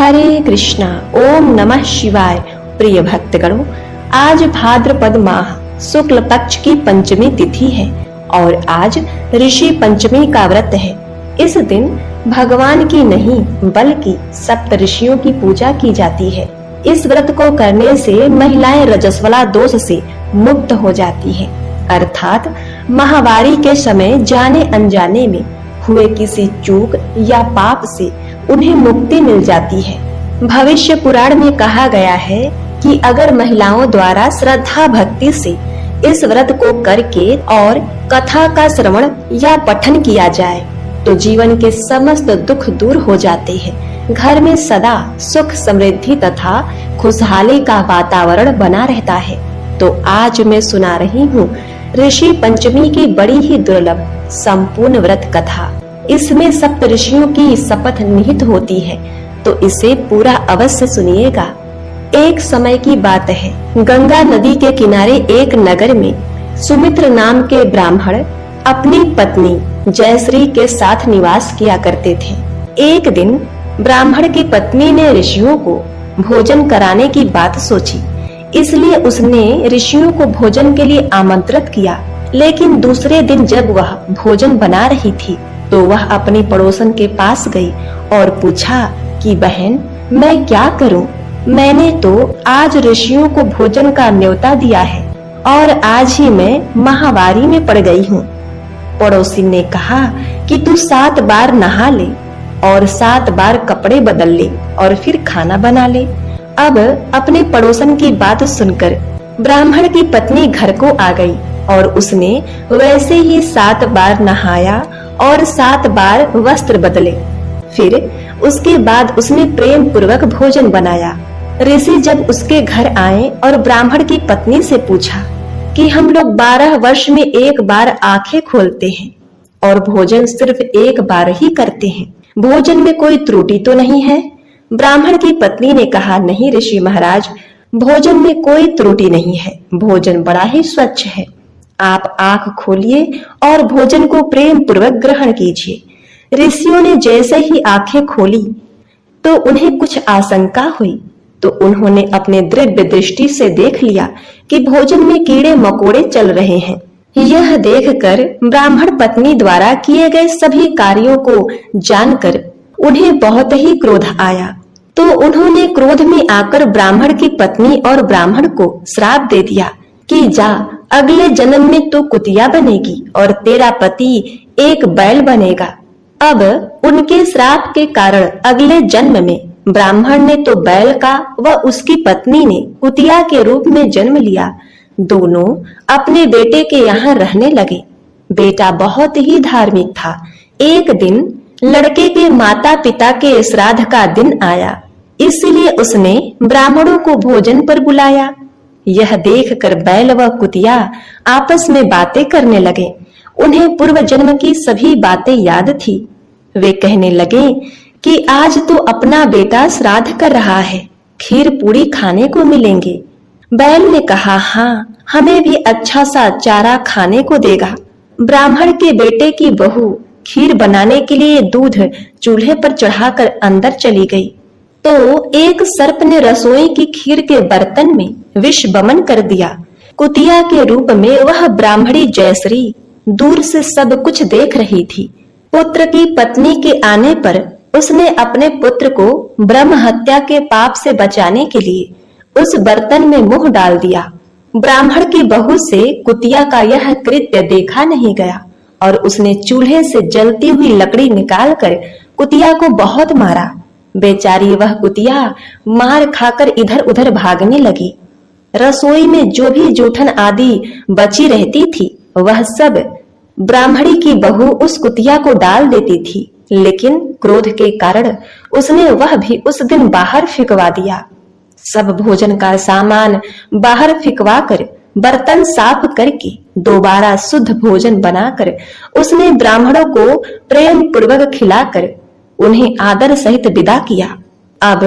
हरे कृष्णा। ओम नमः शिवाय। प्रिय भक्तगणों, आज भाद्रपद माह शुक्ल पक्ष की पंचमी तिथि है और आज ऋषि पंचमी का व्रत है। इस दिन भगवान की नहीं बल्कि सप्त ऋषियों की पूजा की जाती है। इस व्रत को करने से महिलाएं रजस्वला दोष से मुक्त हो जाती है, अर्थात माहवारी के समय जाने अनजाने में हुए किसी चूक या पाप से उन्हें मुक्ति मिल जाती है। भविष्य पुराण में कहा गया है कि अगर महिलाओं द्वारा श्रद्धा भक्ति से इस व्रत को करके और कथा का श्रवण या पठन किया जाए तो जीवन के समस्त दुख दूर हो जाते हैं। घर में सदा सुख समृद्धि तथा खुशहाली का वातावरण बना रहता है। तो आज मैं सुना रही हूँ ऋषि पंचमी की बड़ी ही दुर्लभ संपूर्ण व्रत कथा। इसमें सप्त ऋषियों की शपथ निहित होती है, तो इसे पूरा अवश्य सुनिएगा। एक समय की बात है, गंगा नदी के किनारे एक नगर में सुमित्र नाम के ब्राह्मण अपनी पत्नी जयश्री के साथ निवास किया करते थे। एक दिन ब्राह्मण की पत्नी ने ऋषियों को भोजन कराने की बात सोची, इसलिए उसने ऋषियों को भोजन के लिए आमंत्रित किया। लेकिन दूसरे दिन जब वह भोजन बना रही थी तो वह अपनी पड़ोसन के पास गई और पूछा कि बहन, मैं क्या करूं? मैंने तो आज ऋषियों को भोजन का न्योता दिया है और आज ही मैं माहवारी में पड़ गई हूँ। पड़ोसी ने कहा कि तू 7 बार नहा ले और 7 बार कपड़े बदल ले और फिर खाना बना ले। अब अपने पड़ोसन की बात सुनकर ब्राह्मण की पत्नी घर को आ गई और उसने वैसे ही 7 बार नहाया और 7 बार वस्त्र बदले। फिर उसके बाद उसने प्रेम पूर्वक भोजन बनाया। ऋषि जब उसके घर आए और ब्राह्मण की पत्नी से पूछा कि हम लोग 12 वर्ष में एक बार आंखें खोलते हैं और भोजन सिर्फ एक बार ही करते हैं, भोजन में कोई त्रुटि तो नहीं है? ब्राह्मण की पत्नी ने कहा, नहीं ऋषि महाराज, भोजन में कोई त्रुटि नहीं है, भोजन बड़ा ही स्वच्छ है। आप आंख खोलिए और भोजन को प्रेम पूर्वक ग्रहण कीजिए। ऋषियों ने जैसे ही आंखें खोली तो उन्हें कुछ आशंका हुई, तो उन्होंने अपने दिव्य दृष्टि से देख लिया कि भोजन में कीड़े मकोड़े चल रहे हैं। यह देखकर ब्राह्मण पत्नी द्वारा किए गए सभी कार्यों को जानकर उन्हें बहुत ही क्रोध आया, तो उन्होंने क्रोध में आकर ब्राह्मण की पत्नी और ब्राह्मण को श्राप दे दिया कि जा, अगले जन्म में तू कुतिया बनेगी और तेरा पति एक बैल बनेगा। अब उनके श्राप के कारण अगले जन्म में ब्राह्मण ने तो बैल का व उसकी पत्नी ने कुतिया के रूप में जन्म लिया। दोनों अपने बेटे के यहाँ रहने लगे। बेटा बहुत ही धार्मिक था। एक दिन लड़के के माता पिता के श्राद्ध का दिन आया, इसलिए उसने ब्राह्मणों को भोजन पर बुलाया। यह देखकर बैल व कुतिया आपस में बातें करने लगे। उन्हें पूर्व जन्म की सभी बातें याद थी। वे कहने लगे कि आज तो अपना बेटा श्राद्ध कर रहा है, खीर पूरी खाने को मिलेंगे। बैल ने कहा, हाँ, हमें भी अच्छा सा चारा खाने को देगा। ब्राह्मण के बेटे की बहू खीर बनाने के लिए दूध चूल्हे पर चढ़ाकर अंदर चली गई, तो एक सर्प ने रसोई की खीर के बर्तन में विष बमन कर दिया। कुतिया के रूप में वह ब्राह्मणी जयश्री दूर से सब कुछ देख रही थी। पुत्र की पत्नी के आने पर उसने अपने पुत्र को ब्रह्म हत्या के पाप से बचाने के लिए उस बर्तन में मुंह डाल दिया। ब्राह्मण की बहू से कुतिया का यह कृत्य देखा नहीं गया और उसने चूल्हे से जलती हुई लकड़ी निकालकर कुतिया को बहुत मारा। बेचारी वह कुतिया मार खाकर इधर उधर भागने लगी। रसोई में जो भी जूठन आदि बची रहती थी वह सब ब्राह्मणी की बहू उस कुतिया को डाल देती थी, लेकिन क्रोध के कारण उसने वह भी उस दिन बाहर फिकवा दिया। सब भोजन का सामान बाहर फिकवा कर बर्तन साफ करके दोबारा शुद्ध भोजन बनाकर उसने ब्राह्मणों को प्रेम पूर्वक खिलाकर उन्हें आदर सहित विदा किया। अब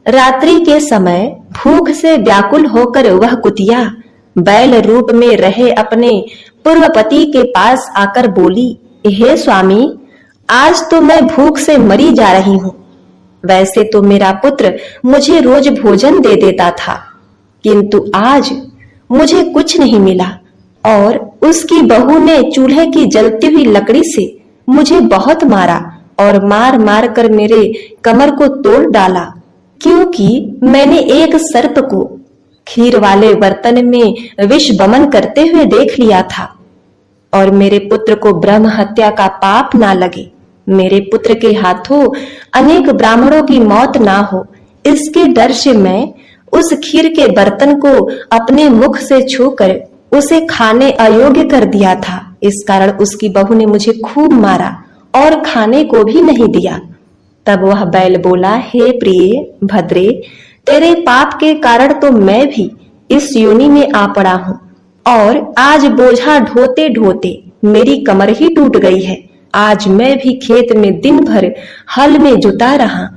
रात्रि के समय भूख से व्याकुल होकर वह कुतिया बैल रूप में रहे अपने पूर्व पति के पास आकर बोली, हे स्वामी, आज तो मैं भूख से मरी जा रही हूँ। वैसे तो मेरा पुत्र मुझे रोज भोजन दे देता था, किंतु आज मुझे कुछ नहीं मिला और उसकी बहू ने चूल्हे की जलती हुई लकड़ी से मुझे बहुत मारा और मार मार कर मेरे कमर को तोड़ डाला, क्योंकि मैंने एक सर्प को खीर वाले बर्तन में विष बमन करते हुए देख लिया था। और मेरे पुत्र को ब्रह्म हत्या का पाप ना लगे, मेरे पुत्र के हाथों अनेक ब्राह्मणों की मौत ना हो, इसके डर से मैं उस खीर के बर्तन को अपने मुख से छूकर उसे खाने अयोग्य कर दिया था। इस कारण उसकी बहू ने मुझे खूब मारा और खाने को भी नहीं दिया। तब वह बैल बोला, हे प्रिय भद्रे, तेरे पाप के कारण तो मैं भी इस योनि में आ पड़ा हूँ और आज बोझा ढोते ढोते मेरी कमर ही टूट गई है। आज मैं भी खेत में दिन भर हल में जुता रहा।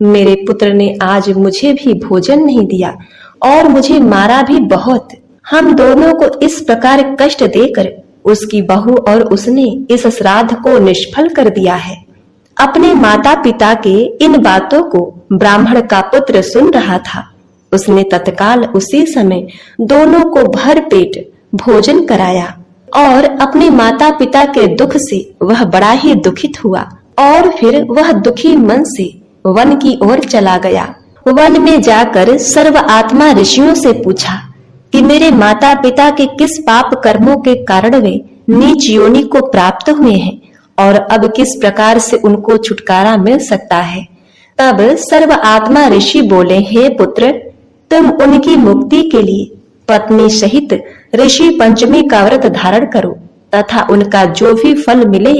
मेरे पुत्र ने आज मुझे भी भोजन नहीं दिया और मुझे मारा भी बहुत। हम दोनों को इस प्रकार कष्ट देकर उसकी बहू और उसने इस श्राद्ध को निष्फल कर दिया है। अपने माता पिता के इन बातों को ब्राह्मण का पुत्र सुन रहा था। उसने तत्काल उसी समय दोनों को भर पेट भोजन कराया और अपने माता पिता के दुख से वह बड़ा ही दुखित हुआ और फिर वह दुखी मन से वन की ओर चला गया। वन में जाकर सर्व आत्मा ऋषियों से पूछा कि मेरे माता पिता के किस पाप कर्मों के कारण वे नीच योनि को प्राप्त हुए हैं और अब किस प्रकार से उनको छुटकारा मिल सकता है। तब सर्व आत्मा ऋषि बोले, हे पुत्र, तुम उनकी मुक्ति के लिए पत्नी सहित ऋषि पंचमी का व्रत धारण करो तथा उनका जो भी फल मिले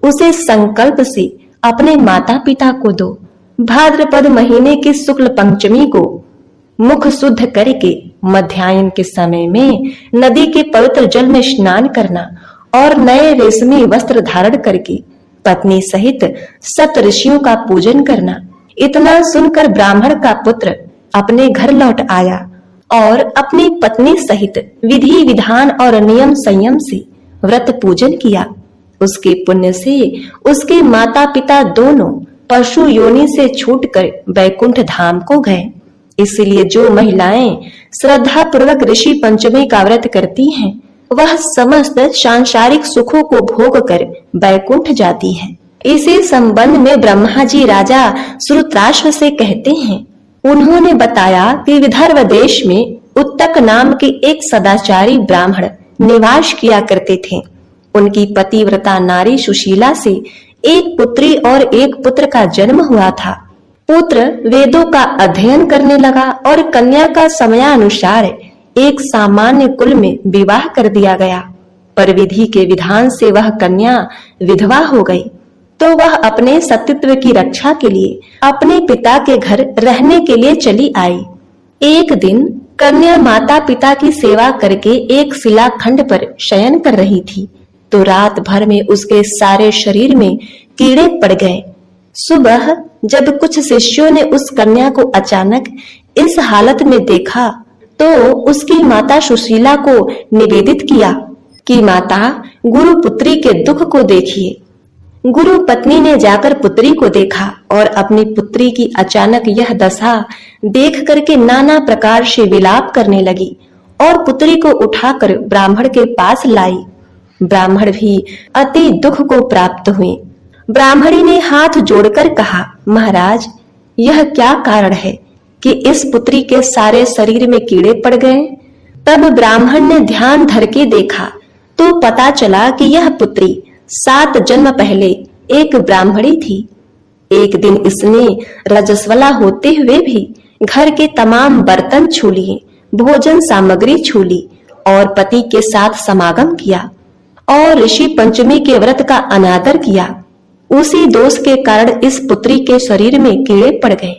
उसे संकल्प से अपने माता पिता को दो। भाद्रपद महीने की शुक्ल पंचमी को मुख शुद्ध करके मध्याह्न के समय में नदी के पवित्र जल में स्नान करना और नए रेशमी वस्त्र धारण करके पत्नी सहित सप्त ऋषियों का पूजन करना। इतना सुनकर ब्राह्मण का पुत्र अपने घर लौट आया और अपनी पत्नी सहित विधि विधान और नियम संयम से व्रत पूजन किया। उसके पुण्य से उसके माता पिता दोनों पशु योनि से छूटकर वैकुंठ धाम को गए। इसलिए जो महिलाएं श्रद्धा पूर्वक ऋषि पंचमी का व्रत करती हैं, वह समस्त सांसारिक सुखों को भोग कर वैकुंठ जाती हैं। इसी संबंध में ब्रह्मा जी राजा श्रुत्राश्व से कहते हैं, उन्होंने बताया कि विदर्भ देश में उत्तक नाम के एक सदाचारी ब्राह्मण निवास किया करते थे। उनकी पतिव्रता नारी सुशीला से एक पुत्री और एक पुत्र का जन्म हुआ था। पुत्र वेदों का अध्ययन करने लगा और कन्या का समयानुसार एक सामान्य कुल में विवाह कर दिया गया, पर विधि के विधान से वह कन्या विधवा हो गई। तो वह अपने सतीत्व की रक्षा के लिए अपने पिता के घर रहने के लिए चली आई। एक दिन कन्या माता पिता की सेवा करके एक शिलाखंड पर शयन कर रही थी, तो रात भर में उसके सारे शरीर में कीड़े पड़ गए। सुबह जब कुछ शिष्यों ने उस कन्या को अचानक इस हालत में देखा, तो उसकी माता सुशीला को निवेदित किया कि माता, गुरु पुत्री के दुख को देखिए। गुरु पत्नी ने जाकर पुत्री को देखा और अपनी पुत्री की अचानक यह दशा देख करके नाना प्रकार से विलाप करने लगी और पुत्री को उठाकर ब्राह्मण के पास लाई। ब्राह्मण भी अति दुख को प्राप्त हुए। ब्राह्मणी ने हाथ जोड़कर कहा, महाराज, यह क्या कारण है कि इस पुत्री के सारे शरीर में कीड़े पड़ गए? तब ब्राह्मण ने ध्यान धर के देखा तो पता चला कि यह पुत्री 7 जन्म पहले एक ब्राह्मणी थी। एक दिन इसने रजस्वला होते हुए भी घर के तमाम बर्तन छू लिए, भोजन सामग्री छू ली और पति के साथ समागम किया और ऋषि पंचमी के व्रत का अनादर किया। उसी दोष के कारण इस पुत्री के शरीर में कीड़े पड़ गए,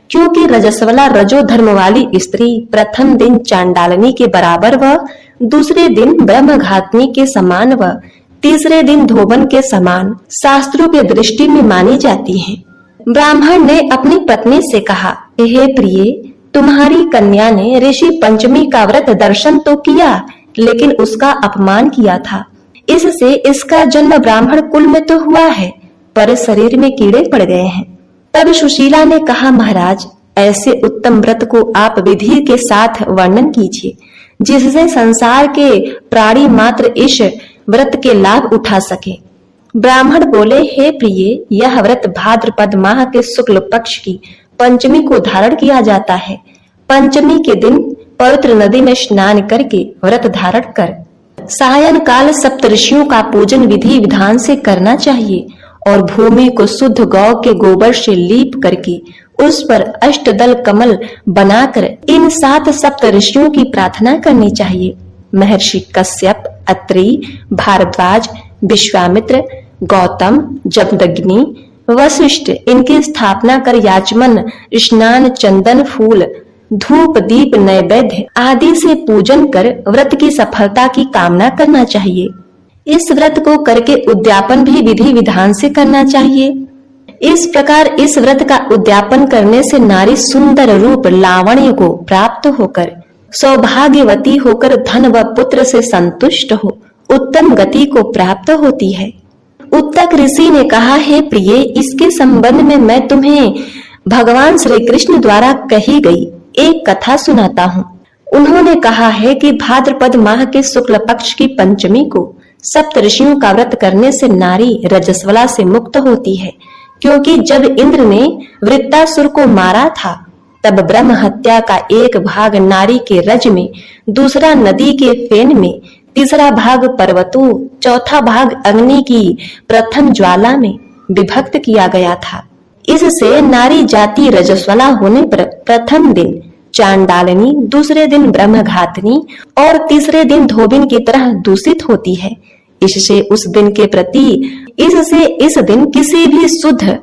क्योंकि रजस्वला रजो धर्म वाली स्त्री प्रथम दिन चांडालनी के बराबर व दूसरे दिन ब्रह्मघातनी के समान व तीसरे दिन धोबन के समान शास्त्रों के दृष्टि में मानी जाती है। ब्राह्मण ने अपनी पत्नी से कहा, हे प्रिय, तुम्हारी कन्या ने ऋषि पंचमी का व्रत दर्शन तो किया, लेकिन उसका अपमान किया था। इससे इसका जन्म ब्राह्मण कुल में तो हुआ है, पर शरीर में कीड़े पड़ गए हैं। तब सुशीला ने कहा, महाराज, ऐसे उत्तम व्रत को आप विधि के साथ वर्णन कीजिए जिससे संसार के प्राणी मात्र इस व्रत के लाभ उठा सके। ब्राह्मण बोले, हे प्रिय, यह व्रत भाद्रपद माह के शुक्ल पक्ष की पंचमी को धारण किया जाता है। पंचमी के दिन पवित्र नदी में स्नान करके व्रत धारण कर सायं काल सप्तऋषियों का पूजन विधि विधान से करना चाहिए और भूमि को शुद्ध गौ के गोबर से लीप करके उस पर अष्टदल कमल बनाकर इन 7 सप्तऋषियों की प्रार्थना करनी चाहिए। महर्षि कश्यप, अत्रि, भारद्वाज, विश्वामित्र, गौतम, जमदग्नि, वशिष्ठ इनकी स्थापना कर याचमन, स्नान, चंदन, फूल, धूप, दीप, नैवेद्य आदि से पूजन कर व्रत की सफलता की कामना करना चाहिए। इस व्रत को करके उद्यापन भी विधि विधान से करना चाहिए। इस प्रकार इस व्रत का उद्यापन करने से नारी सुंदर रूप लावण्य को प्राप्त होकर सौभाग्यवती होकर धन व पुत्र से संतुष्ट हो उत्तम गति को प्राप्त होती है। उत्तक ऋषि ने कहा, हे प्रिय, इसके संबंध में मैं तुम्हें भगवान श्री कृष्ण द्वारा कही गई एक कथा सुनाता हूँ। उन्होंने कहा है कि भाद्रपद माह के शुक्ल पक्ष की पंचमी को सप्तऋषियों का व्रत करने से नारी रजस्वला से मुक्त होती है, क्योंकि जब इंद्र ने वृत्तासुर को मारा था तब ब्रह्म हत्या का एक भाग नारी के रज में, दूसरा नदी के फेन में, तीसरा भाग पर्वतों, चौथा भाग अग्नि की प्रथम ज्वाला में विभक्त किया गया था। इससे नारी जाति रजस्वला होने पर प्रथम दिन चांडालिनी, दूसरे दिन ब्रह्मघातिनी और तीसरे दिन धोबिन की तरह दूषित होती है। इससे इस दिन किसी भी शुद्ध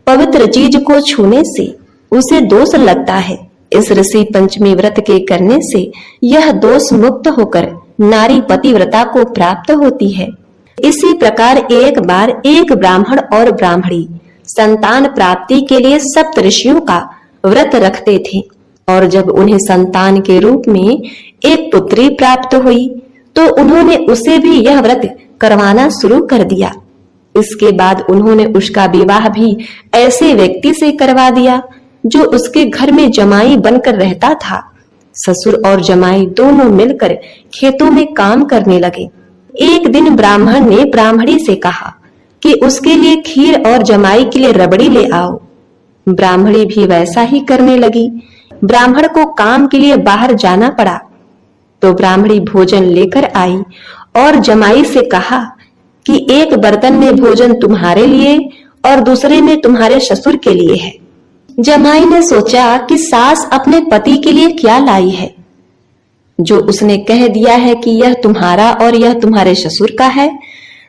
पवित्र चीज को छूने से उसे दोष लगता है। इस ऋषि पंचमी व्रत के करने से यह दोष मुक्त होकर नारी पतिव्रता को प्राप्त होती है। इसी प्रकार एक बार एक ब्राह्मण और ब्राह्मणी संतान प्राप्ति के लिए सप्तऋषियों का व्रत रखते थे और जब उन्हें संतान के रूप में एक पुत्री प्राप्त हुई तो उन्होंने उसे भी यह व्रत करवाना शुरू कर दिया। इसके बाद उन्होंने उसका विवाह भी ऐसे व्यक्ति से करवा दिया जो उसके घर में जमाई बनकर रहता था। ससुर और जमाई दोनों मिलकर खेतों में काम करने लगे। एक दिन ब्राह्मण ने ब्राह्मणी से कहा कि उसके लिए खीर और जमाई के लिए रबड़ी ले आओ। ब्राह्मणी भी वैसा ही करने लगी। ब्राह्मण को काम के लिए बाहर जाना पड़ा तो ब्राह्मणी भोजन लेकर आई और जमाई से कहा कि एक बर्तन में भोजन तुम्हारे लिए और दूसरे में तुम्हारे ससुर के लिए है। जमाई ने सोचा कि सास अपने पति के लिए क्या लाई है, जो उसने कह दिया है कि यह तुम्हारा और यह तुम्हारे ससुर का है।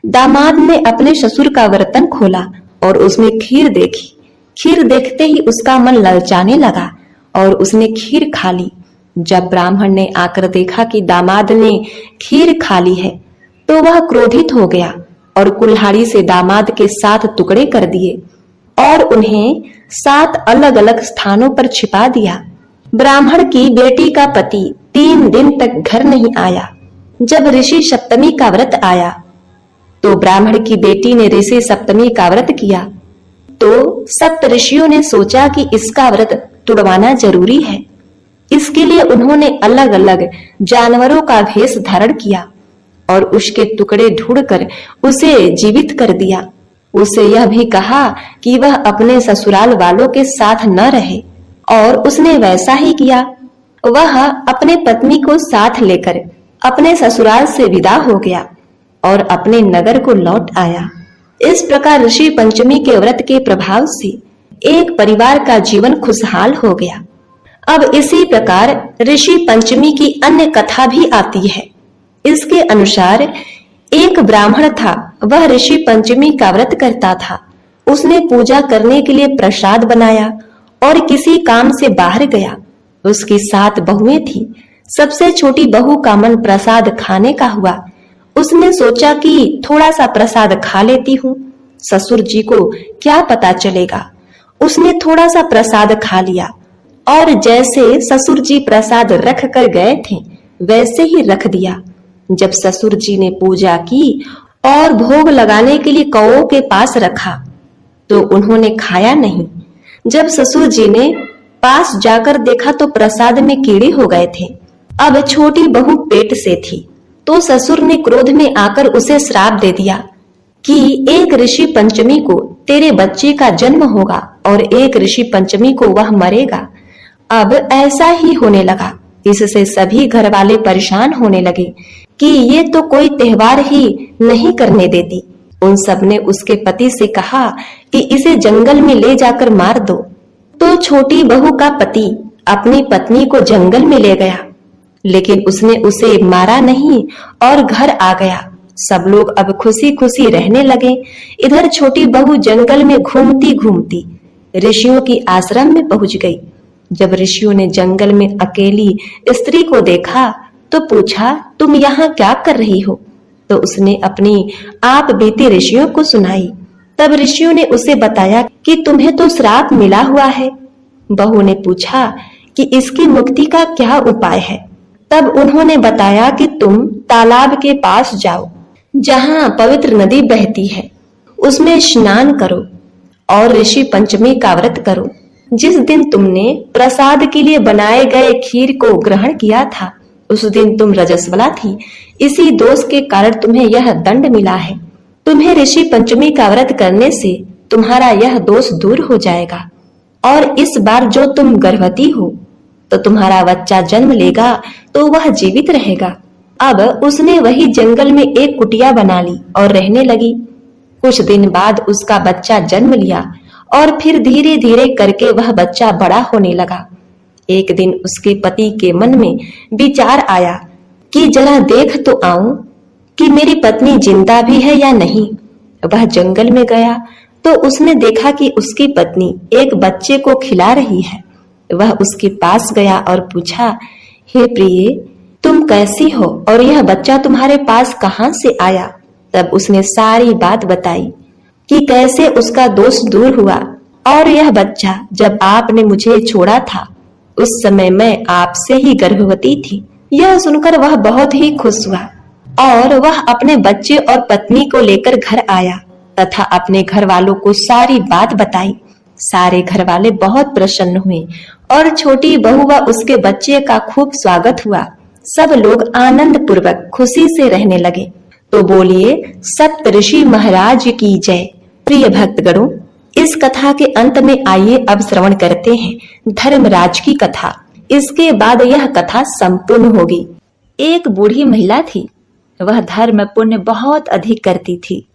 दामाद ने अपने ससुर का बर्तन खोला और उसमें खीर देखी। खीर देखते ही उसका मन ललचाने लगा और उसने खीर खा ली। जब ब्राह्मण ने आकर देखा कि दामाद ने खीर खा ली है तो वह क्रोधित हो गया और कुल्हाड़ी से दामाद के 7 टुकड़े कर दिए और उन्हें 7 अलग-अलग स्थानों पर छिपा दिया। ब्राह्मण की बेटी का पति 3 दिन तक घर नहीं आया। जब ऋषि सप्तमी का व्रत आया तो ब्राह्मण की बेटी ने ऋषि सप्तमी का व्रत किया तो सप्तऋषियों ने सोचा कि इसका व्रत तुड़वाना जरूरी है। इसके लिए उन्होंने अलग-अलग जानवरों का भेष धारण किया और उसके टुकड़े ढूंढकर उसे जीवित कर दिया। उसे यह भी कहा कि वह अपने ससुराल वालों के साथ न रहे और उसने वैसा ही किया। वह अपने पत्नी को साथ लेकर अपने ससुराल से विदा हो गया और अपने नगर को लौट आया। इस प्रकार ऋषि पंचमी के व्रत के प्रभाव से एक परिवार का जीवन खुशहाल हो गया। अब इसी प्रकार ऋषि पंचमी की अन्य कथा भी आती है। इसके अनुसार एक ब्राह्मण था, वह ऋषि पंचमी का व्रत करता था। उसने पूजा करने के लिए प्रसाद बनाया और किसी काम से बाहर गया। उसकी 7 बहुएं थी। सबसे छोटी बहू का मन प्रसाद खाने का हुआ। उसने सोचा कि थोड़ा सा प्रसाद खा लेती हूँ, ससुर जी को क्या पता चलेगा। उसने थोड़ा सा प्रसाद खा लिया और जैसे ससुर जी प्रसाद रख कर गए थे वैसे ही रख दिया। जब ससुर जी ने पूजा की और भोग लगाने के लिए कौओं के पास रखा तो उन्होंने खाया नहीं। जब ससुर जी ने पास जाकर देखा तो प्रसाद में कीड़े हो गए थे। अब छोटी बहू पेट से थी, तो ससुर ने क्रोध में आकर उसे श्राप दे दिया कि एक ऋषि पंचमी को तेरे बच्चे का जन्म होगा और एक ऋषि पंचमी को वह मरेगा। अब ऐसा ही होने लगा। इससे सभी घर वाले परेशान होने लगे कि ये तो कोई त्योहार ही नहीं करने देती। उन सब ने उसके पति से कहा कि इसे जंगल में ले जाकर मार दो। तो छोटी बहू का पति अपनी पत्नी को जंगल में ले गया, लेकिन उसने उसे मारा नहीं और घर आ गया। सब लोग अब खुशी खुशी रहने लगे। इधर छोटी बहू जंगल में घूमती घूमती ऋषियों की आश्रम में पहुंच गई। जब ऋषियों ने जंगल में अकेली स्त्री को देखा तो पूछा, तुम यहाँ क्या कर रही हो? तो उसने अपनी आप बीती ऋषियों को सुनाई। तब ऋषियों ने उसे बताया कि तुम्हें तो श्राप मिला हुआ है। बहू ने पूछा कि इसकी मुक्ति का क्या उपाय है? तब उन्होंने बताया कि तुम तालाब के पास जाओ, जहाँ पवित्र नदी बहती है, उसमें स्नान करो और ऋषि पंचमी का व्रत करो। जिस दिन तुमने प्रसाद के लिए बनाए गए खीर को ग्रहण किया था, उस दिन तुम रजस्वला थी। इसी दोष के कारण तुम्हें यह दंड मिला है। तुम्हें ऋषि पंचमी का व्रत करने से तुम्हारा यह दोष दूर हो जाएगा और इस बार जो तुम गर्भवती हो तो तुम्हारा बच्चा जन्म लेगा तो वह जीवित रहेगा। अब उसने वही जंगल में एक कुटिया बना ली और रहने लगी। कुछ दिन बाद उसका बच्चा जन्म लिया और फिर धीरे धीरे करके वह बच्चा बड़ा होने लगा। एक दिन उसके पति के मन में विचार आया कि जरा देख तो आऊं कि मेरी पत्नी जिंदा भी है या नहीं। वह जंगल में गया तो उसने देखा कि उसकी पत्नी एक बच्चे को खिला रही है। वह उसके पास गया और पूछा, हे प्रिय, तुम कैसी हो और यह बच्चा तुम्हारे पास कहाँ से आया? तब उसने सारी बात बताई कि कैसे उसका दोष दूर हुआ और यह बच्चा जब आपने मुझे छोड़ा था उस समय मैं आपसे ही गर्भवती थी। यह सुनकर वह बहुत ही खुश हुआ और वह अपने बच्चे और पत्नी को लेकर घर आया तथा अपने घर वालों को सारी बात बताई। सारे घर वाले बहुत प्रसन्न हुए और छोटी बहू व उसके बच्चे का खूब स्वागत हुआ। सब लोग आनंद पूर्वक खुशी से रहने लगे। तो बोलिए सप्त ऋषि महाराज की जय। प्रिय भक्तगणों, इस कथा के अंत में आइए अब श्रवण करते हैं धर्मराज की कथा। इसके बाद यह कथा संपूर्ण होगी। एक बूढ़ी महिला थी। वह धर्म पुण्य बहुत अधिक करती थी।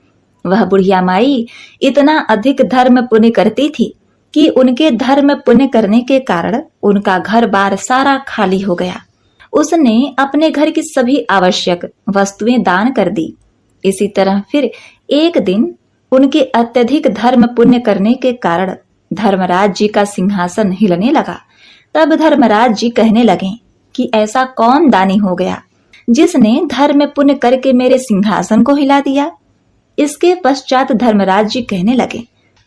वह बुढ़िया माई इतना अधिक धर्म पुण्य करती थी कि उनके धर्म पुण्य करने के कारण उनका घर बार सारा खाली हो गया। उसने अपने घर की सभी आवश्यक वस्तुएं दान कर दी। इसी तरह फिर एक दिन उनके अत्यधिक धर्म पुण्य करने के कारण धर्मराज जी का सिंहासन हिलने लगा। तब धर्मराज जी कहने लगे कि ऐसा कौन दानी हो गया जिसने धर्म पुण्य करके मेरे सिंहासन को हिला दिया। इसके पश्चात धर्मराज जी कहने लगे,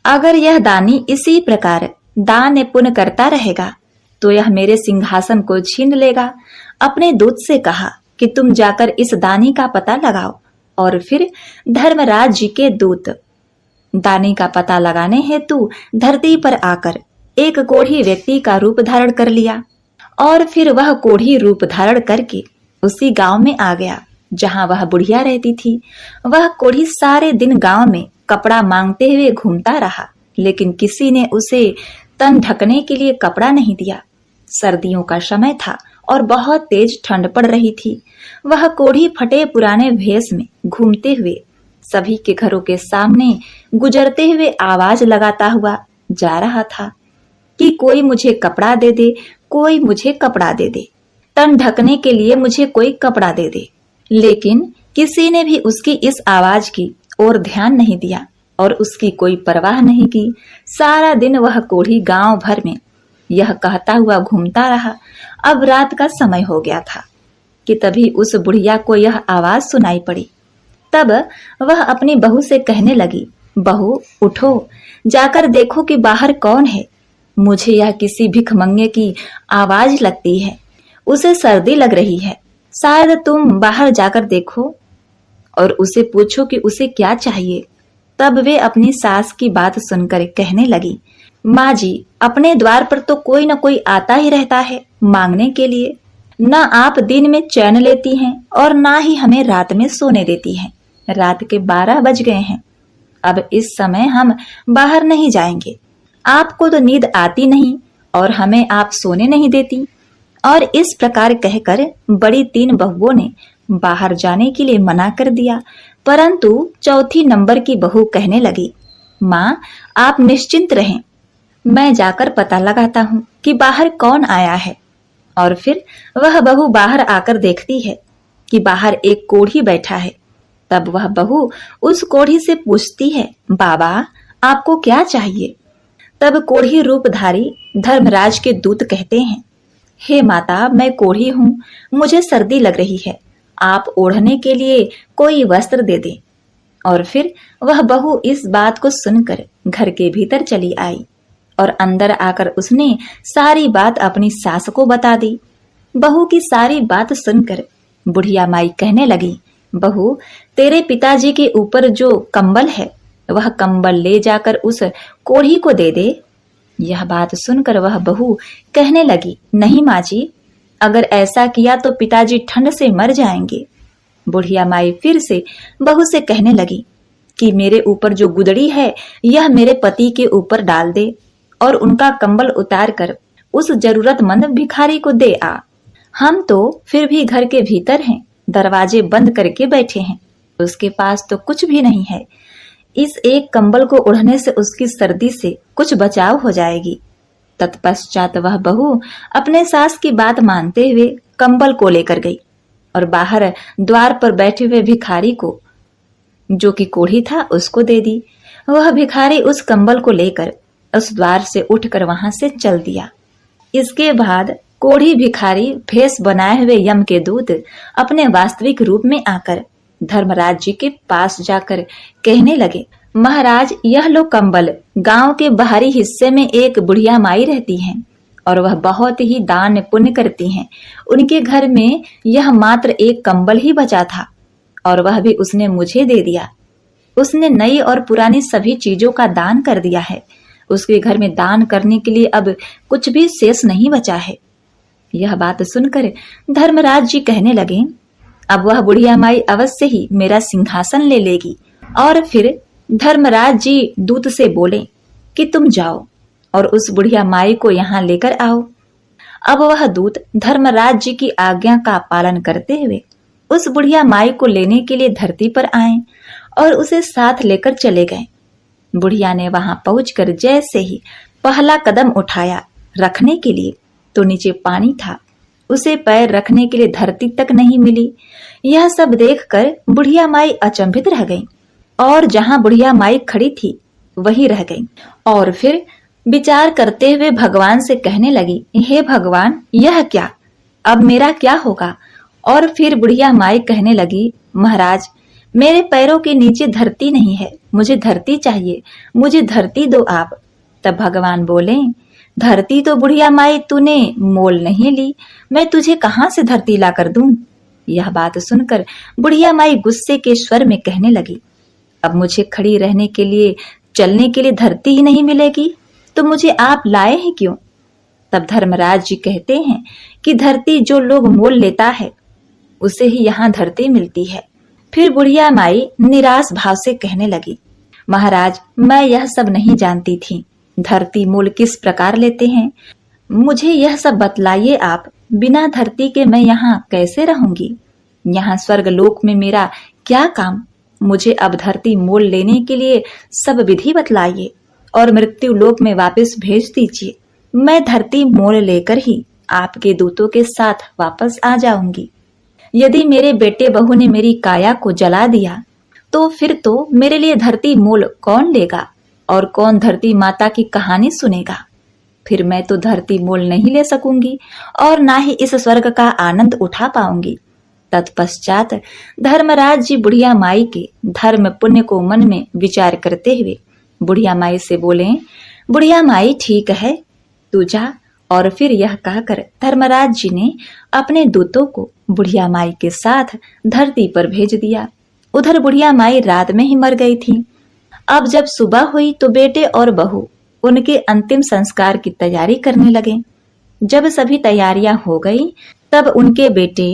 अगर यह दानी इसी प्रकार दान पुण्य करता रहेगा तो यह मेरे सिंहासन को छीन लेगा। अपने दूत से कहा कि तुम जाकर इस दानी का पता लगाओ। और फिर धर्मराज जी के दूत दानी का पता लगाने हेतु धरती पर आकर एक कोढ़ी व्यक्ति का रूप धारण कर लिया और फिर वह कोढ़ी रूप धारण करके उसी गांव में आ गया जहां वह बुढ़िया रहती थी। वह कोढ़ी सारे दिन गांव में कपड़ा मांगते हुए घूमता रहा, लेकिन किसी ने उसे तन ढकने के लिए कपड़ा नहीं दिया। सर्दियों का समय था और बहुत तेज ठंड पड़ रही थी। वह कोढ़ी फटे पुराने भेष में घूमते हुए सभी के घरों के सामने गुजरते हुए आवाज लगाता हुआ जा रहा था कि कोई मुझे कपड़ा दे दे, कोई मुझे कपड़ा दे दे, तन ढकने के लिए मुझे कोई कपड़ा दे दे। लेकिन किसी ने भी उसकी इस आवाज की ओर ध्यान नहीं दिया और उसकी कोई परवाह नहीं की। सारा दिन वह कोढ़ी गांव भर में यह कहता हुआ घूमता रहा। अब रात का समय हो गया था कि तभी उस बुढ़िया को यह आवाज सुनाई पड़ी। तब वह अपनी बहू से कहने लगी, बहू उठो, जाकर देखो कि बाहर कौन है। मुझे यह किसी भिखमंगे की आवाज लगती है। उसे सर्दी लग रही है, शायद तुम बाहर जाकर देखो और उसे पूछो कि उसे क्या चाहिए। तब वे अपनी सास की बात सुनकर कहने लगी, माँ जी, अपने द्वार पर तो कोई न कोई आता ही रहता है मांगने के लिए। न आप दिन में चैन लेती हैं और ना ही हमें रात में सोने देती हैं। रात के 12 बज गए हैं। अब इस समय हम बाहर नहीं जाएंगे। आपको तो नींद आती नहीं और हमें आप सोने नहीं देती। और इस प्रकार कहकर बड़ी 3 बहुओं ने बाहर जाने के लिए मना कर दिया। परंतु चौथी नंबर की बहू कहने लगी, माँ आप निश्चिंत रहें, मैं जाकर पता लगाता हूँ कि बाहर कौन आया है। और फिर वह बहू बाहर आकर देखती है कि बाहर एक कोढ़ी बैठा है। तब वह बहू उस कोढ़ी से पूछती है, बाबा आपको क्या चाहिए? तब कोढ़ी रूपधारी धर्मराज के दूत कहते हैं, हे माता, मैं कोढ़ी हूँ, मुझे सर्दी लग रही है, आप ओढ़ने के लिए कोई वस्त्र दे दें। और फिर वह बहू इस बात को सुनकर घर के भीतर चली आई और अंदर आकर उसने सारी बात अपनी सास को बता दी। बहू की सारी बात सुनकर बुढ़िया माई कहने लगी, बहू तेरे पिताजी के ऊपर जो कंबल है वह कंबल ले जाकर उस कोढ़ी को दे दे। यह बात सुनकर वह बहू कहने लगी, नहीं माँ जी, अगर ऐसा किया तो पिताजी ठंड से मर जाएंगे। बुढ़िया माई फिर से बहू से कहने लगी कि मेरे ऊपर जो गुदड़ी है यह मेरे पति के ऊपर डाल दे और उनका कंबल उतार कर उस जरूरतमंद भिखारी को दे आ। हम तो फिर भी घर के भीतर हैं, दरवाजे बंद करके बैठे हैं, उसके पास तो कुछ भी नहीं है। इस एक कंबल को ओढ़ने से उसकी सर्दी से कुछ बचाव हो जाएगी। तत्पश्चात वह बहू अपने सास की बात मानते हुए कंबल को लेकर गई और बाहर द्वार पर बैठे हुए भिखारी को, जो कि कोढ़ी था, उसको दे दी। वह भिखारी उस कंबल को लेकर उस द्वार से उठकर वहां से चल दिया। इसके बाद कोढ़ी भिखारी भेष बनाए हुए यम के दूत अपने वास्तविक रूप में आकर धर्मराज जी के पास जाकर कहने लगे, महाराज यह लो कंबल, गांव के बाहरी हिस्से में एक बुढ़िया माई रहती हैं और वह बहुत ही दान पुण्य करती हैं। उनके घर में यह मात्र एक कंबल ही बचा था और वह भी उसने मुझे दे दिया। उसने नई और पुरानी सभी चीजों का दान कर दिया है। उसके घर में दान करने के लिए अब कुछ भी शेष नहीं बचा है। यह बात सुनकर धर्मराज जी कहने लगे, अब वह बुढ़िया माई अवश्य ही मेरा सिंहासन ले लेगी। और फिर धर्मराज जी दूत से बोले कि तुम जाओ और उस बुढ़िया माई को यहाँ लेकर आओ। अब वह दूत धर्मराज जी की आज्ञा का पालन करते हुए उस बुढ़िया माई को लेने के लिए धरती पर आए और उसे साथ लेकर चले गए। बुढ़िया ने वहां पहुंचकर जैसे ही पहला कदम उठाया रखने के लिए तो नीचे पानी था। उसे पैर रखने के लिए धरती तक नहीं मिली। यह सब देखकर बुढ़िया माई अचंभित रह गई और जहां बुढ़िया माई खड़ी थी वहीं रह गई। और फिर विचार करते हुए भगवान से कहने लगी, हे भगवान, यह क्या, अब मेरा क्या होगा? और फिर बुढ़िया माई कहने लगी, महाराज मेरे पैरों के नीचे धरती नहीं है, मुझे धरती चाहिए, मुझे धरती दो आप। तब भगवान बोले, धरती तो बुढ़िया माई तूने मोल नहीं ली, मैं तुझे कहां से धरती ला कर दूं? यह बात सुनकर बुढ़िया माई गुस्से के स्वर में कहने लगी, अब मुझे खड़ी रहने के लिए, चलने के लिए धरती ही नहीं मिलेगी तो मुझे आप लाए हैं क्यों? तब धर्मराज जी कहते हैं कि धरती जो लोग मोल लेता है उसे ही यहाँ धरती मिलती है। फिर बुढ़िया माई निराश भाव से कहने लगी, महाराज मैं यह सब नहीं जानती थी, धरती मोल किस प्रकार लेते हैं, मुझे यह सब बतलाइए आप। बिना धरती के मैं यहाँ कैसे रहूंगी? यहाँ स्वर्ग लोक में मेरा क्या काम? मुझे अब धरती मोल लेने के लिए सब विधि बतलाइए और मृत्यु लोक में वापस भेज दीजिए। मैं धरती मोल लेकर ही आपके दूतों के साथ वापस आ जाऊंगी। यदि मेरे बेटे बहू ने मेरी काया को जला दिया तो फिर तो मेरे लिए धरती मोल कौन लेगा और कौन धरती माता की कहानी सुनेगा? फिर मैं तो धरती मोल नहीं ले सकूंगी और ना ही इस स्वर्ग का आनंद उठा पाऊंगी। तत्पश्चात धर्मराज जी बुढ़िया माई के धर्म पुण्य को मन में विचार करते हुए बुढ़िया माई से बोले, बुढ़िया माई ठीक है, तू जा। और फिर यह कहकर धर्मराज जी ने अपने दूतों को बुढ़िया माई के साथ धरती पर भेज दिया। उधर बुढ़िया माई रात में ही मर गई थी। अब जब सुबह हुई तो बेटे और बहू उनके अंतिम संस्कार की तैयारी करने लगे। जब सभी तैयारियां हो गई तब उनके बेटे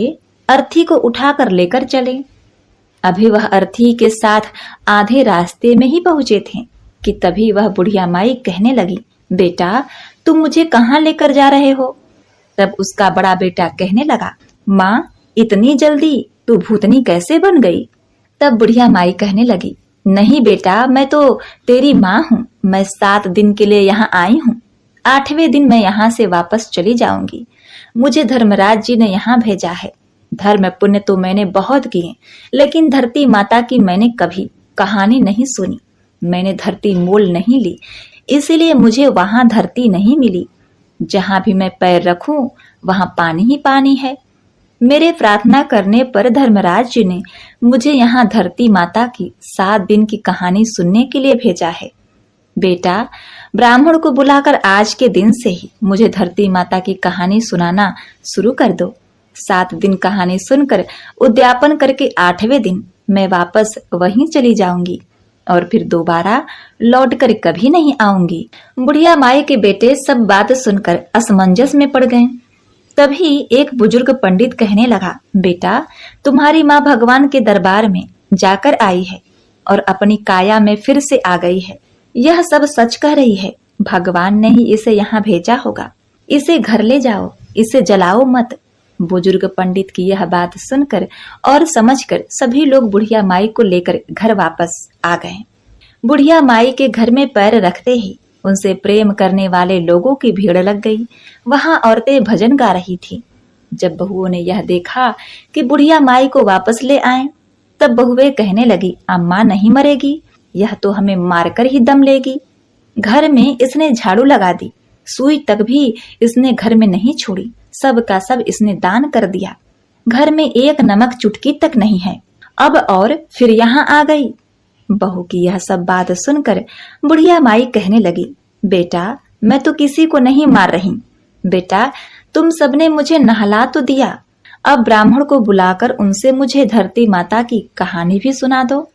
अर्थी को उठाकर लेकर चले। अभी वह अर्थी के साथ आधे रास्ते में ही पहुंचे थे कि तभी वह बुढ़िया माई कहने लगी, बेटा तुम मुझे कहाँ लेकर जा रहे हो? तब उसका बड़ा बेटा कहने लगा, माँ इतनी जल्दी तू भूतनी कैसे बन गई? तब बुढ़िया माई कहने लगी, नहीं बेटा मैं तो तेरी माँ हूँ, मैं 7 दिन के लिए यहाँ आई हूँ। 8वें दिन मैं यहाँ से वापस चली जाऊंगी। मुझे धर्मराज जी ने यहाँ भेजा है। धर्म पुण्य तो मैंने बहुत किए, लेकिन धरती माता की मैंने कभी कहानी नहीं सुनी। मैंने धरती मोल नहीं ली, इसीलिए मुझे वहां धरती नहीं मिली। जहां भी मैं पैर रखूं वहां पानी ही पानी है। मेरे प्रार्थना करने पर धर्मराज जी ने मुझे यहाँ धरती माता की 7 दिन की कहानी सुनने के लिए भेजा है। बेटा ब्राह्मण को बुलाकर आज के दिन से ही मुझे धरती माता की कहानी सुनाना शुरू कर दो। 7 दिन कहानी सुनकर उद्यापन करके 8वें दिन मैं वापस वहीं चली जाऊंगी और फिर दोबारा लौटकर कभी नहीं आऊंगी। बुढ़िया माई के बेटे सब बात सुनकर असमंजस में पड़ गए। तभी एक बुजुर्ग पंडित कहने लगा, बेटा तुम्हारी माँ भगवान के दरबार में जाकर आई है और अपनी काया में फिर से आ गई है। यह सब सच कह रही है। भगवान ने ही इसे यहाँ भेजा होगा। इसे घर ले जाओ, इसे जलाओ मत। बुजुर्ग पंडित की यह बात सुनकर और समझकर सभी लोग बुढ़िया माई को लेकर घर वापस आ गए। बुढ़िया माई के घर में पैर रखते ही उनसे प्रेम करने वाले लोगों की भीड़ लग गई। वहां औरतें भजन गा रही थी। जब बहुओं ने यह देखा कि बुढ़िया माई को वापस ले आए, तब बहुएं कहने लगी, अम्मा नहीं मरेगी, यह तो हमें मारकर ही दम लेगी। घर में इसने झाड़ू लगा दी, सुई तक भी इसने घर में नहीं छोड़ी, सब का सब इसने दान कर दिया। घर में एक नमक चुटकी तक नहीं है, अब और फिर यहाँ आ गई। बहू की यह सब बात सुनकर बुढ़िया माई कहने लगी, बेटा मैं तो किसी को नहीं मार रही। बेटा तुम सबने मुझे नहला तो दिया, अब ब्राह्मण को बुलाकर उनसे मुझे धरती माता की कहानी भी सुना दो।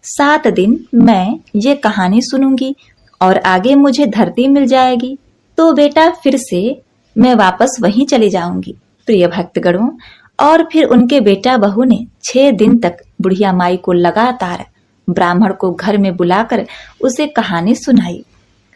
7 दिन मैं ये कहानी सुनूंगी और आगे मुझे धरती मिल जाएगी, तो बेटा फिर से मैं वापस वहीं चली जाऊंगी। प्रिय भक्तगणों, और फिर उनके बेटा बहू ने 6 दिन तक बुढ़िया माई को लगातार ब्राह्मण को घर में बुलाकर उसे कहानी सुनाई।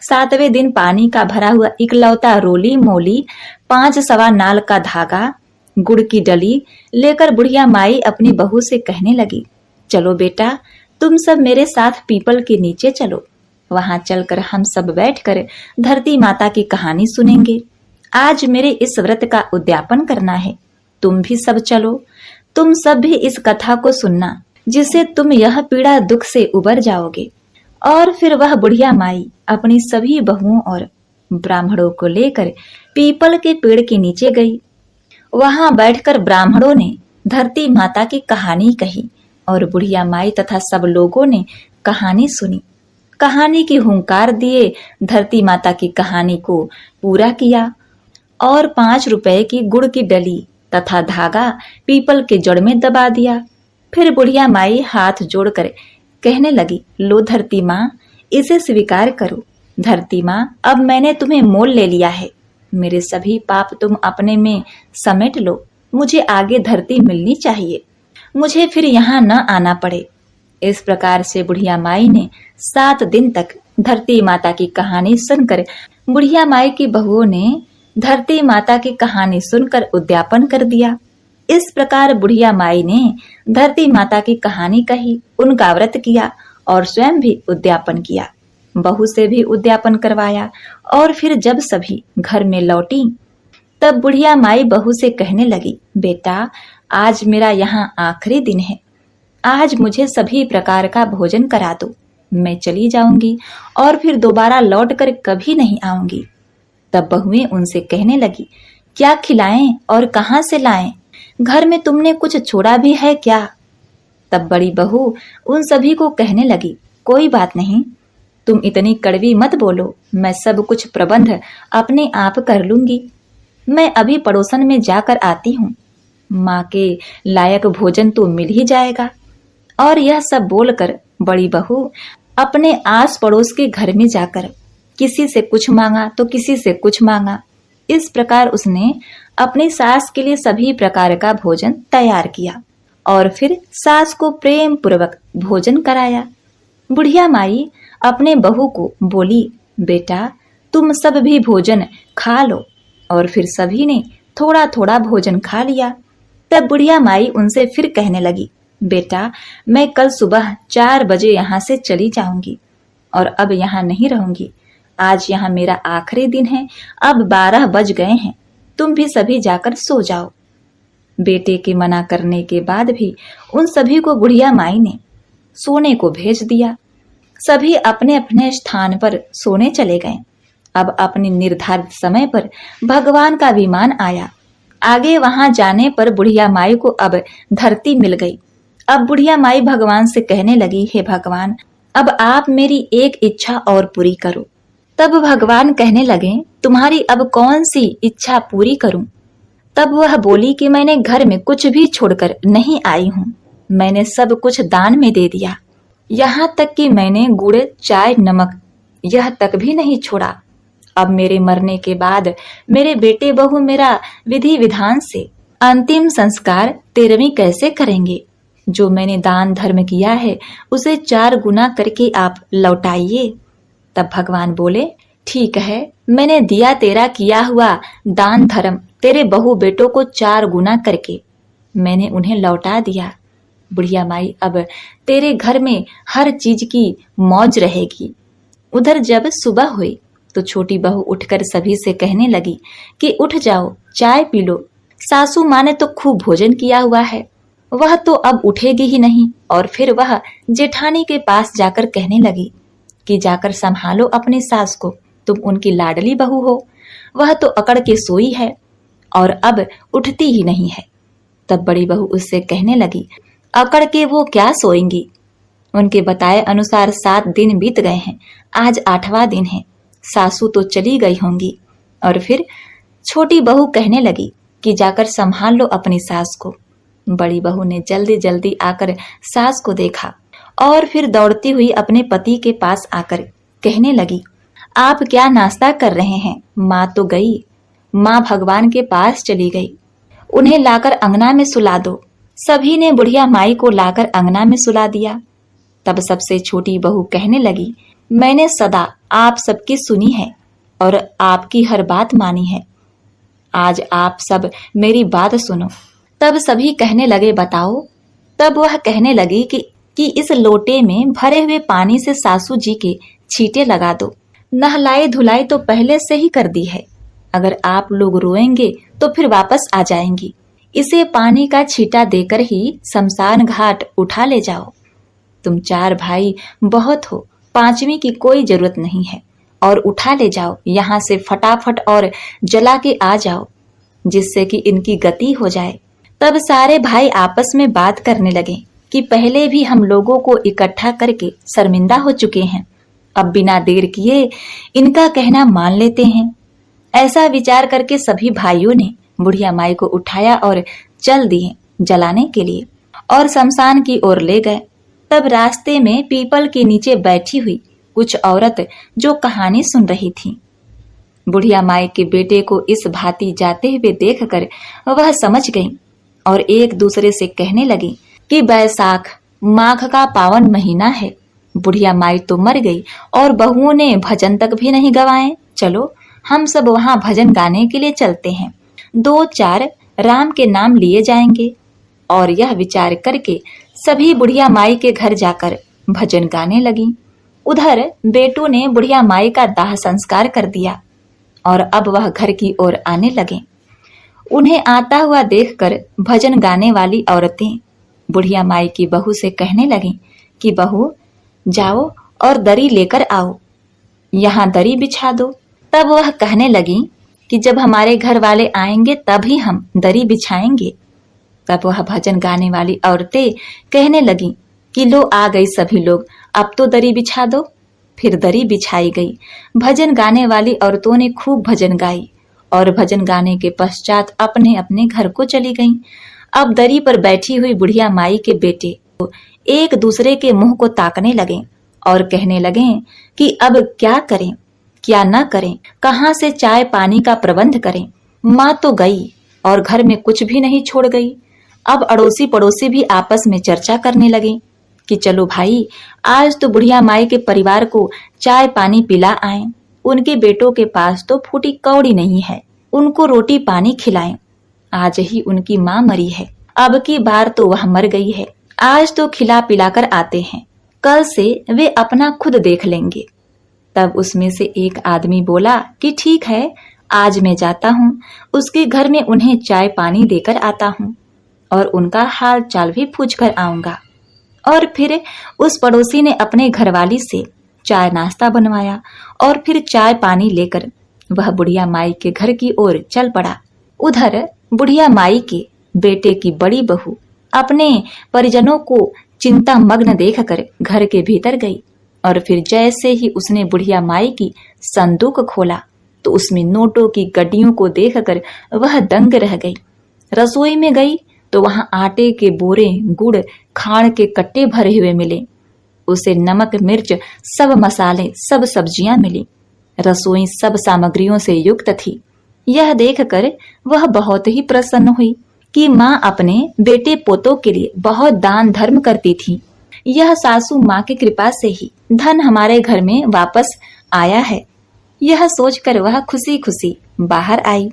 7वें दिन पानी का भरा हुआ इकलौता रोली मोली 5 सवा नाल का धागा, गुड़ की डली लेकर बुढ़िया माई अपनी बहू से कहने लगी, चलो बेटा तुम सब मेरे साथ पीपल के नीचे चलो। वहां चलकर हम सब बैठकर धरती माता की कहानी सुनेंगे। आज मेरे इस व्रत का उद्यापन करना है, तुम भी सब चलो। तुम सब भी इस कथा को सुनना, जिससे तुम यह पीड़ा दुख से उबर जाओगे। और फिर वह बुढ़िया माई अपनी सभी बहुओं और ब्राह्मणों को लेकर पीपल के पेड़ के नीचे गई। वहां बैठकर ब्राह्मणों ने धरती माता की कहानी कही और बुढ़िया माई तथा सब लोगों ने कहानी सुनी। कहानी की हुंकार दिए धरती माता की कहानी को पूरा किया और 5 रुपए की गुड़ की डली तथा धागा पीपल के जड़ में दबा दिया। फिर बुढ़िया माई हाथ जोड़कर कहने लगी, लो धरती माँ, इसे स्वीकार करो। धरती माँ, अब मैंने तुम्हें मोल ले लिया है। मेरे सभी पाप तुम अपने में समेट लो। मुझे आगे धरती मिलनी चाहिए, मुझे फिर यहाँ न आना पड़े। इस प्रकार से बुढ़िया माई ने 7 दिन तक धरती माता की कहानी सुनकर बुढ़िया माई की बहुओं ने धरती माता की कहानी सुनकर उद्यापन कर दिया। इस प्रकार बुढ़िया माई ने धरती माता की कहानी कही, उनका व्रत किया और स्वयं भी उद्यापन किया। बहू से भी उद्यापन करवाया और फिर जब सभी घर में लौटी तब बुढ़िया माई बहू से कहने लगी, बेटा आज मेरा यहाँ आखिरी दिन है, आज मुझे सभी प्रकार का भोजन करा दो। मैं चली जाऊंगी और फिर दोबारा लौट कर कभी नहीं आऊंगी। तब बहुएं उनसे कहने लगी, क्या खिलाएं और कहाँ से लाएं? घर में तुमने कुछ छोड़ा भी है क्या? तब बड़ी बहू उन सभी को कहने लगी, कोई बात नहीं, तुम इतनी कड़वी मत बोलो, मैं सब कुछ प्रबंध अपने आप कर लूंगी। मैं अभी पड़ोसन में जाकर आती हूँ, माँ के लायक भोजन तो मिल ही जाएगा। और यह सब बोलकर बड़ी बहू अपने आस पड़ोस के घर में जाकर किसी से कुछ मांगा तो किसी से कुछ मांगा। इस प्रकार उसने अपनी सास के लिए सभी प्रकार का भोजन तैयार किया और फिर सास को प्रेम पूर्वक भोजन कराया। बुढ़िया माई अपने बहू को बोली, बेटा तुम सब भी भोजन खा लो। और फिर सभी ने थोड़ा थोड़ा भोजन खा लिया। तब बुढ़िया माई उनसे फिर कहने लगी, बेटा मैं कल सुबह 4 बजे यहाँ से चली जाऊंगी और अब यहाँ नहीं रहूंगी। आज यहाँ मेरा आखिरी दिन है। अब 12 बज गए हैं, तुम भी सभी जाकर सो जाओ। बेटे के मना करने के बाद भी उन सभी को बुढ़िया माई ने सोने को भेज दिया। सभी अपने अपने स्थान पर सोने चले गए। अब अपने निर्धारित समय पर भगवान का विमान आया। आगे वहां जाने पर बुढ़िया माई को अब धरती मिल गई। अब बुढ़िया माई भगवान से कहने लगी, हे भगवान, अब आप मेरी एक इच्छा और पूरी करो। तब भगवान कहने लगे, तुम्हारी अब कौन सी इच्छा पूरी करूं? तब वह बोली कि मैंने घर में कुछ भी छोड़कर नहीं आई हूं। मैंने सब कुछ दान में दे दिया, यहाँ तक कि मैंने गुड़, चाय, नमक यह तक भी नहीं छोड़ा। अब मेरे मरने के बाद मेरे बेटे बहू मेरा विधि विधान से अंतिम संस्कार 13वीं कैसे करेंगे? जो मैंने दान धर्म किया है उसे 4 गुना करके आप लौटाइए। तब भगवान बोले, ठीक है, मैंने दिया तेरा किया हुआ दान धर्म तेरे बहू बेटों को 4 गुना करके मैंने उन्हें लौटा दिया। बुढ़िया माई, अब तेरे घर में हर चीज की मौज रहेगी। उधर जब सुबह हुई तो छोटी बहू उठकर सभी से कहने लगी कि उठ जाओ, चाय पी लो। सासू माँ ने तो खूब भोजन किया हुआ है, वह तो अब उठेगी ही नहीं। और फिर वह जेठानी के पास जाकर कहने लगी कि जाकर संभालो अपनी सास को, तुम उनकी लाडली बहू हो। वह तो अकड़ के सोई है और अब उठती ही नहीं है। तब बड़ी बहू उससे कहने लगी, अकड़ के वो क्या सोएंगी? उनके बताए अनुसार 7 दिन बीत गए हैं, आज 8वां दिन है। सासू तो चली गई होंगी। और फिर छोटी बहू कहने लगी कि जाकर संभाल लो अपनी सास को। बड़ी बहू ने जल्दी जल्दी आकर सास को देखा और फिर दौड़ती हुई अपने पति के पास आकर कहने लगी, आप क्या नाश्ता कर रहे हैं? माँ तो गई, माँ भगवान के पास चली गई, उन्हें लाकर अंगना में सुला दो। सभी ने बुढ़िया माई को लाकर अंगना में सुला दिया। तब सबसे छोटी बहू कहने लगी, मैंने सदा आप सबकी सुनी है और आपकी हर बात मानी है, आज आप सब मेरी बात सुनो। तब सभी कहने लगे, बताओ। तब वह कहने लगी कि इस लोटे में भरे हुए पानी से सासू जी के छींटे लगा दो। नहलाई धुलाई तो पहले से ही कर दी है, अगर आप लोग रोएंगे तो फिर वापस आ जाएंगी। इसे पानी का छींटा देकर ही शमशान घाट उठा ले जाओ। तुम 4 भाई बहुत हो, 5वीं की कोई जरूरत नहीं है। और उठा ले जाओ यहाँ से फटाफट और जला के आ जाओ, जिससे कि इनकी गति हो जाए। तब सारे भाई आपस में बात करने लगे कि पहले भी हम लोगों को इकट्ठा करके शर्मिंदा हो चुके हैं, अब बिना देर किए इनका कहना मान लेते हैं। ऐसा विचार करके सभी भाइयों ने बुढ़िया माई को उठाया और चल दिए जलाने के लिए और शमशान की ओर ले गए। तब रास्ते में पीपल के नीचे बैठी हुई कुछ औरत जो कहानी सुन रही थी। बुढ़िया माई के बेटे को इस भांति जाते हुए देखकर वह समझ गई और एक दूसरे से कहने लगी कि बैसाख माघ का पावन महीना है, बुढ़िया माई तो मर गई और बहुओं ने भजन तक भी नहीं गवाए। चलो हम सब वहां भजन गाने के लिए चलते हैं, 2-4 राम के नाम लिए जाएंगे। और यह विचार करके सभी बुढ़िया माई के घर जाकर भजन गाने लगी। उधर बेटों ने बुढ़िया माई का दाह संस्कार कर दिया और अब वह घर की ओर आने लगे। उन्हें आता हुआ देखकर भजन गाने वाली औरतें बुढ़िया माई की बहू से कहने लगी कि बहू जाओ और दरी लेकर आओ, यहाँ दरी बिछा दो। तब वह कहने लगी कि जब हमारे घर वाले आएंगे तभी हम दरी बिछाएंगे। तब वह भजन गाने वाली औरतें कहने लगी कि लो आ गई सभी लोग, अब तो दरी बिछा दो। फिर दरी बिछाई गई। भजन गाने वाली औरतों ने खूब भजन गाई और भजन गाने के पश्चात अपने अपने घर को चली गईं। अब दरी पर बैठी हुई बुढ़िया माई के बेटे एक दूसरे के मुंह को ताकने लगे और कहने लगे कि अब क्या करें, क्या न करें, कहाँ से चाय पानी का प्रबंध करें। माँ तो गई और घर में कुछ भी नहीं छोड़ गई। अब अड़ोसी पड़ोसी भी आपस में चर्चा करने लगे कि चलो भाई, आज तो बुढ़िया माई के परिवार को चाय पानी पिला आए। उनके बेटों के पास तो फूटी कौड़ी नहीं है, उनको रोटी पानी खिलाएं। आज ही उनकी माँ मरी है, अब की बार तो वह मर गई है। आज तो खिला पिलाकर आते हैं, कल से वे अपना खुद देख लेंगे। तब उसमें से एक आदमी बोला कि ठीक है, आज मैं जाता हूँ, उसके घर में उन्हें चाय पानी देकर आता हूँ और उनका हाल चाल भी पूछ कर आऊंगा। और फिर उस पड़ोसी ने अपने घरवाली से चाय नाश्ता बनवाया और फिर चाय पानी लेकर वह बुढ़िया माई के घर की ओर चल पड़ा। उधर बुढ़िया माई के बेटे की बड़ी बहू अपने परिजनों को चिंता मग्न देखकर घर के भीतर गई और फिर जैसे ही उसने बुढ़िया माई की संदूक खोला तो उसमें नोटों की गड्डियों को देखकर वह दंग रह गई। रसोई में गई तो वहां आटे के बोरे, गुड़, खाड़ के कट्टे भरे हुए मिले। उसे नमक, मिर्च, सब मसाले, सब सब्जियां मिली। रसोई सब सामग्रियों से युक्त थी। यह देखकर वह बहुत ही प्रसन्न हुई कि माँ अपने बेटे पोतों के लिए बहुत दान धर्म करती थी। यह सासू माँ की कृपा से ही धन हमारे घर में वापस आया है। यह सोचकर वह खुशी खुशी बाहर आई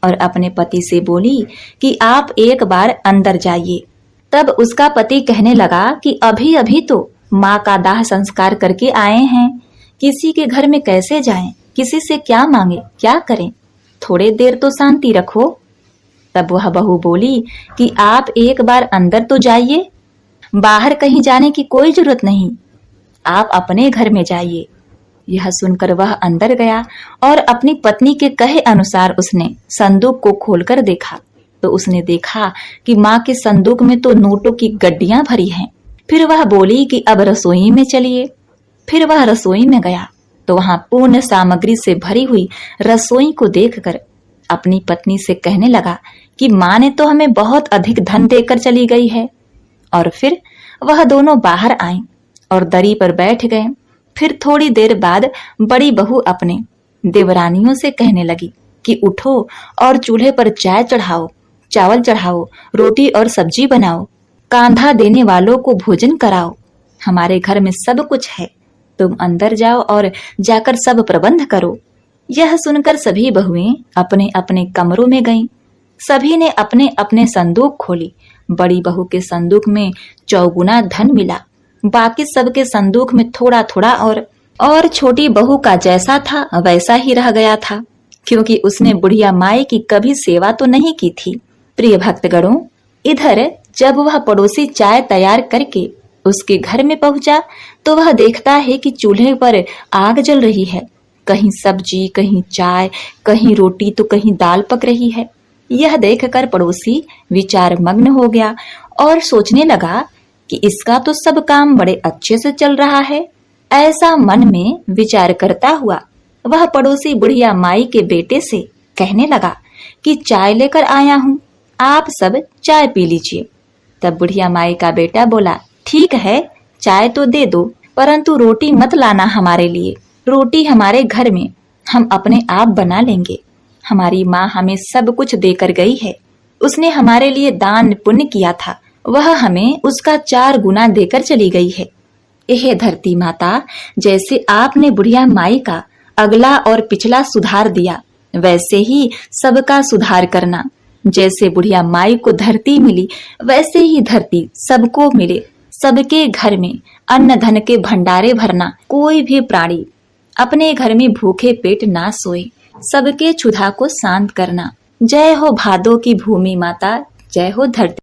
और अपने पति से बोली कि आप एक बार अंदर जाइए। तब उसका पति कहने लगा कि अभी अभी तो माँ का दाह संस्कार करके आए हैं, किसी के घर में कैसे जाएं, किसी से क्या मांगे, क्या करें, थोड़े देर तो शांति रखो। तब वह बहू बोली कि आप एक बार अंदर तो जाइए, बाहर कहीं जाने की कोई जरूरत नहीं, आप अपने घर में जाइए। यह सुनकर वह अंदर गया और अपनी पत्नी के कहे अनुसार उसने संदूक को खोलकर देखा तो उसने देखा कि माँ के संदूक में तो नोटों की गड्डियां भरी हैं। फिर वह बोली कि अब रसोई में चलिए। फिर वह रसोई में गया तो वहां पूर्ण सामग्री से भरी हुई रसोई को देखकर अपनी पत्नी से कहने लगा कि माँ ने तो हमें बहुत अधिक धन देकर चली गई है। और फिर वह दोनों बाहर आए और दरी पर बैठ गए। फिर थोड़ी देर बाद बड़ी बहू अपने देवरानियों से कहने लगी कि उठो और चूल्हे पर चाय चढ़ाओ, चावल चढ़ाओ, रोटी और सब्जी बनाओ, कांधा देने वालों को भोजन कराओ, हमारे घर में सब कुछ है, तुम अंदर जाओ और जाकर सब प्रबंध करो। यह सुनकर सभी बहुएं अपने अपने कमरों में गईं। सभी ने अपने अपने संदूक खोली। बड़ी बहू के संदूक में 4 गुना धन मिला, बाकी सबके संदूक में थोड़ा थोड़ा और छोटी बहू का जैसा था वैसा ही रह गया था, क्योंकि उसने बुढ़िया माई की कभी सेवा तो नहीं की थी। प्रिय भक्तगणों, इधर जब वह पड़ोसी चाय तैयार करके उसके घर में पहुंचा तो वह देखता है कि चूल्हे पर आग जल रही है, कहीं सब्जी, कहीं चाय, कहीं रोटी तो कहीं दाल पक रही है। यह देखकर पड़ोसी विचार मग्न हो गया और सोचने लगा कि इसका तो सब काम बड़े अच्छे से चल रहा है। ऐसा मन में विचार करता हुआ वह पड़ोसी बुढ़िया माई के बेटे से कहने लगा कि चाय लेकर आया हूँ, आप सब चाय पी लीजिए। तब बुढ़िया माई का बेटा बोला, ठीक है, चाय तो दे दो, परंतु रोटी मत लाना हमारे लिए, रोटी हमारे घर में हम अपने आप बना लेंगे। हमारी माँ हमें सब कुछ देकर गई है, उसने हमारे लिए दान पुण्य किया था, वह हमें उसका 4 गुना देकर चली गई है। यह धरती माता, जैसे आपने बुढ़िया माई का अगला और पिछला सुधार दिया, वैसे ही सबका सुधार करना। जैसे बुढ़िया माई को धरती मिली, वैसे ही धरती सबको मिले। सबके घर में अन्न धन के भंडारे भरना। कोई भी प्राणी अपने घर में भूखे पेट ना सोए, सबके क्षुधा को शांत करना। जय हो भादों की भूमि माता, जय हो धरती।